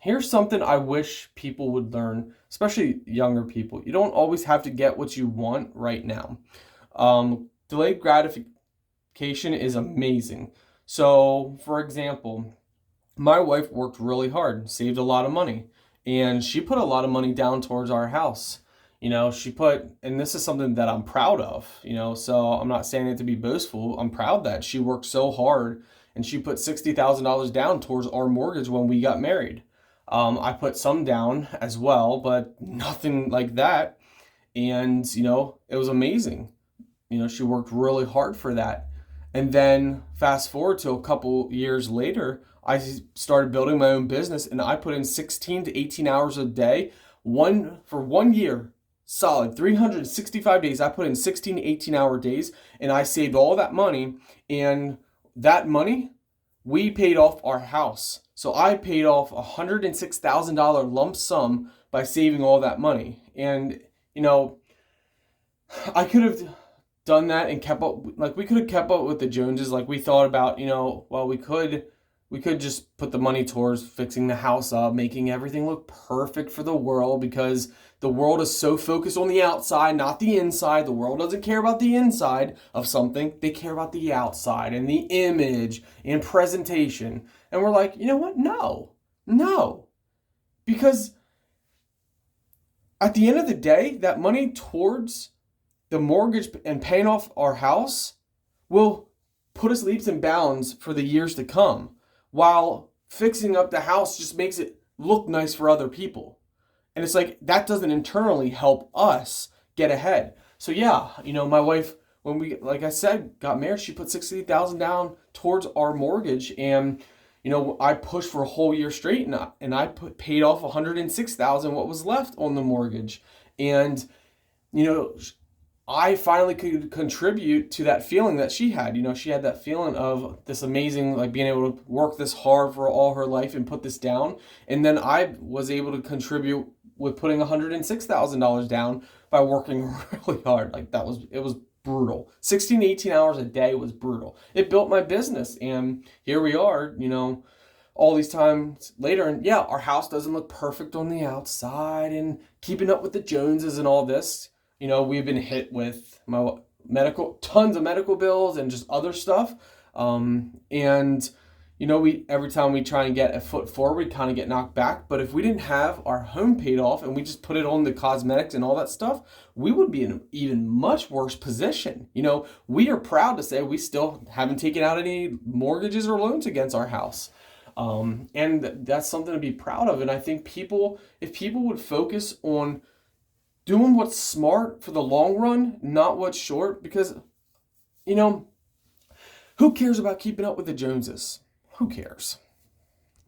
Here's something I wish people would learn, especially younger people. You don't always have to get what you want right now. Delayed gratification is amazing. So, for example, my wife worked really hard, saved a lot of money, and she put a lot of money down towards our house. She put, and this is something that I'm proud of, so I'm not saying it to be boastful. I'm proud that she worked so hard and she put $60,000 down towards our mortgage when we got married. I put some down as well, but nothing like that. And, it was amazing. She worked really hard for that. And then fast forward to a couple years later, I started building my own business and I put in 16 to 18 hours a day. For 1 year, solid 365 days. I put in 16 to 18-hour days and I saved all that money. And that money, we paid off our house. So I paid off $106,000 lump sum by saving all that money. And, I could have done that and kept up, like we could have kept up with the Joneses. Like we thought about, well, we could just put the money towards fixing the house up, making everything look perfect for the world, because the world is so focused on the outside, not the inside. The world doesn't care about the inside of something. They care about the outside and the image and presentation. And we're like, you know what? No, because at the end of the day, that money towards the mortgage and paying off our house will put us leaps and bounds for the years to come, while fixing up the house just makes it look nice for other people. And it's like that doesn't internally help us get ahead. So yeah, my wife, when we, like I said, got married, she put 60,000 down towards our mortgage, and I pushed for a whole year straight, and I paid off 106,000 what was left on the mortgage. And you know I finally could contribute to that feeling that she had. She had that feeling of this amazing, like being able to work this hard for all her life and put this down. And then I was able to contribute with putting $106,000 down by working really hard. Like it was brutal. 16, 18 hours a day was brutal. It built my business. And here we are, all these times later. And yeah, our house doesn't look perfect on the outside and keeping up with the Joneses and all this. We've been hit with tons of medical bills and just other stuff. And we every time we try and get a foot forward, we kind of get knocked back. But if we didn't have our home paid off and we just put it on the cosmetics and all that stuff, we would be in an even much worse position. We are proud to say we still haven't taken out any mortgages or loans against our house. And that's something to be proud of. And I think if people would focus on doing what's smart for the long run, not what's short, because, who cares about keeping up with the Joneses? Who cares?